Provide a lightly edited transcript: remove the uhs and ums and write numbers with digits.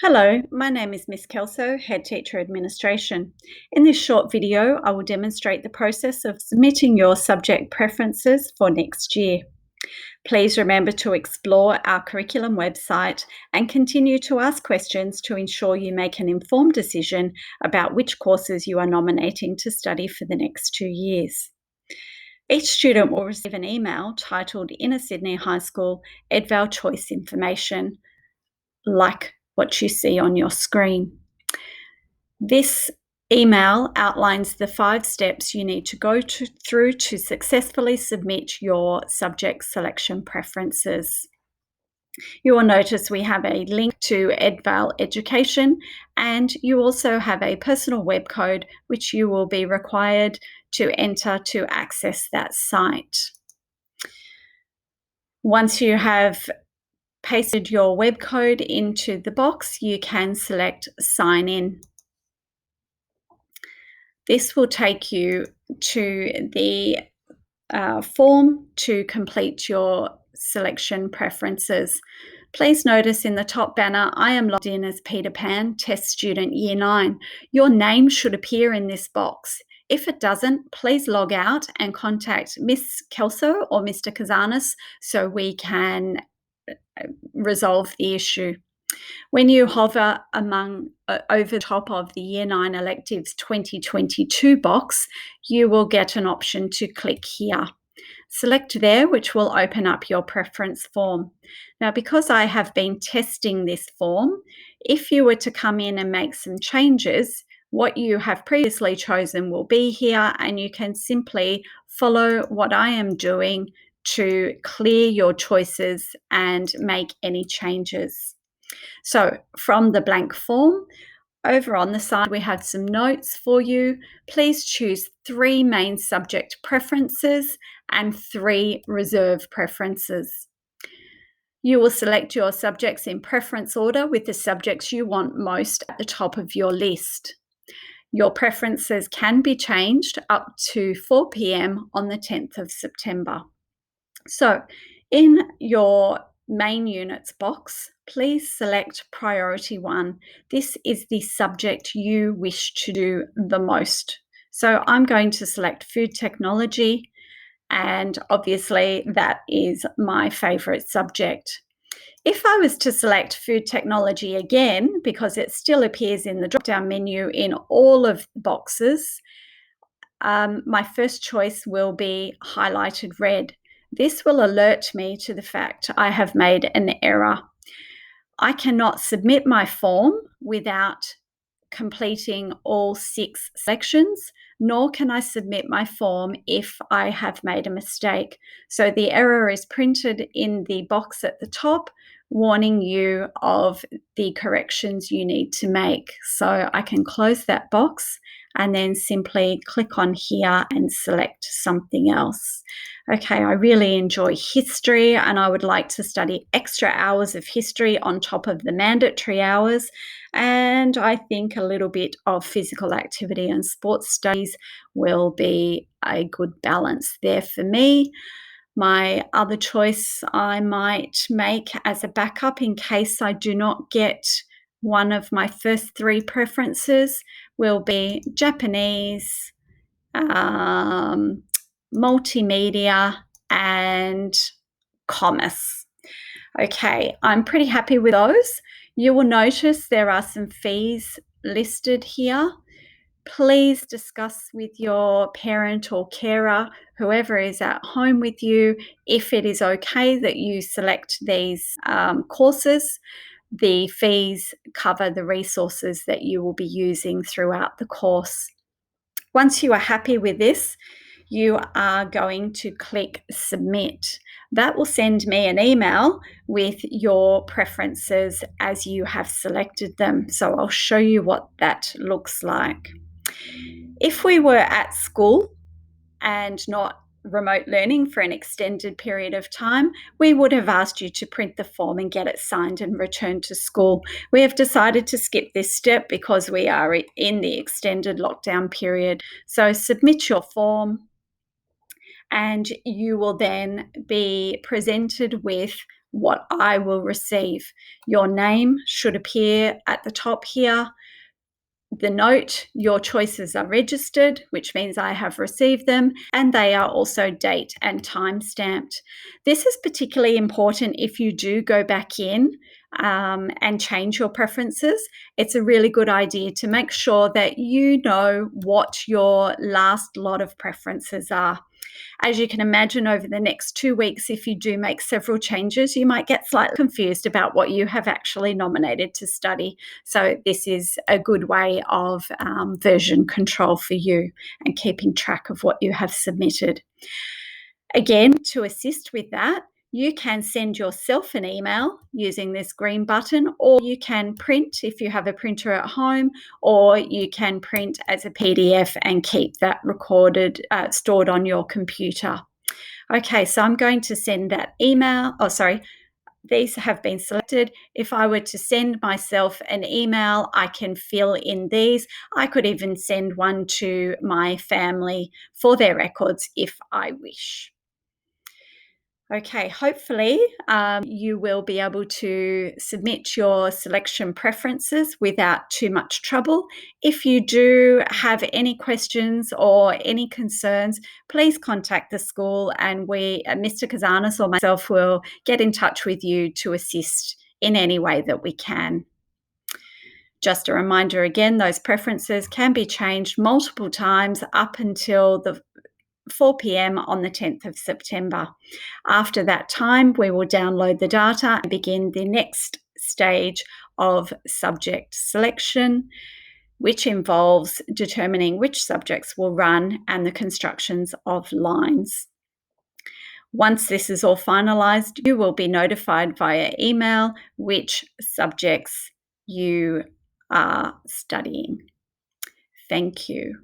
Hello, my name is Miss Kelso, Head Teacher Administration. In this short video, I will demonstrate the process of submitting your subject preferences for next year. Please remember to explore our curriculum website and continue to ask questions to ensure you make an informed decision about which courses you are nominating to study for the next 2 years. Each student will receive an email titled Inner Sydney High School EdVal Choice Information, like what you see on your screen. This email outlines the 5 steps you need to go through to successfully submit your subject selection preferences. You will notice we have a link to EdVal Education, and you also have a personal web code which you will be required to enter to access that site. Once you have pasted your web code into the box, you can select Sign In. This will take you to the form to complete your selection preferences. Please notice in the top banner, I am logged in as Peter Pan, Test Student Year 9. Your name should appear in this box. If it doesn't, please log out and contact Miss Kelso or Mr. Kazanis so we can resolve the issue. When you hover over top of the Year 9 Electives 2022 box, you will get an option to click here. Select there, which will open up your preference form. Now, because I have been testing this form, if you were to come in and make some changes, what you have previously chosen will be here, and you can simply follow what I am doing to clear your choices and make any changes. So from the blank form, over on the side, we have some notes for you. Please choose 3 main subject preferences and 3 reserve preferences. You will select your subjects in preference order with the subjects you want most at the top of your list. Your preferences can be changed up to 4 p.m. on the 10th of September. So in your main units box, please select priority 1. This is the subject you wish to do the most. So I'm going to select food technology, and obviously that is my favorite subject. If I was to select food technology again, because it still appears in the drop-down menu in all of the boxes, my first choice will be highlighted red. This will alert me to the fact I have made an error. I cannot submit my form without completing all 6 sections, nor can I submit my form if I have made a mistake. So the error is printed in the box at the top, warning you of the corrections you need to make. So I can close that box and then simply click on here and select something else. Okay, I really enjoy history and I would like to study extra hours of history on top of the mandatory hours. And I think a little bit of physical activity and sports studies will be a good balance there for me. My other choice I might make as a backup in case I do not get one of my first 3 preferences will be Japanese, multimedia, and commerce. Okay, I'm pretty happy with those. You will notice there are some fees listed here. Please discuss with your parent or carer, whoever is at home with you, if it is okay that you select these courses. The fees cover the resources that you will be using throughout the course. Once you are happy with this, you are going to click Submit. That will send me an email with your preferences as you have selected them. So I'll show you what that looks like. If we were at school and not remote learning for an extended period of time, we would have asked you to print the form and get it signed and returned to school. We have decided to skip this step because we are in the extended lockdown period. So submit your form and you will then be presented with what I will receive. Your name should appear at the top here. The note, your choices are registered, which means I have received them, and they are also date and time stamped. This is particularly important if you do go back in and change your preferences. It's a really good idea to make sure that you know what your last lot of preferences are. As you can imagine, over the next 2 weeks, if you do make several changes, you might get slightly confused about what you have actually nominated to study. So this is a good way of version control for you and keeping track of what you have submitted. Again, to assist with that, you can send yourself an email using this green button, or you can print if you have a printer at home, or you can print as a PDF and keep that recorded, stored on your computer. Okay, so I'm going to send that email. Oh, sorry, these have been selected. If I were to send myself an email, I can fill in these. I could even send one to my family for their records if I wish. Okay, hopefully you will be able to submit your selection preferences without too much trouble. If you do have any questions or any concerns, please contact the school and Mr. Kazanis or myself will get in touch with you to assist in any way that we can. Just a reminder again, those preferences can be changed multiple times up until the 4 p.m. on the 10th of September. After that time, we will download the data and begin the next stage of subject selection, which involves determining which subjects will run and the constructions of lines. Once this is all finalised, you will be notified via email which subjects you are studying. Thank you.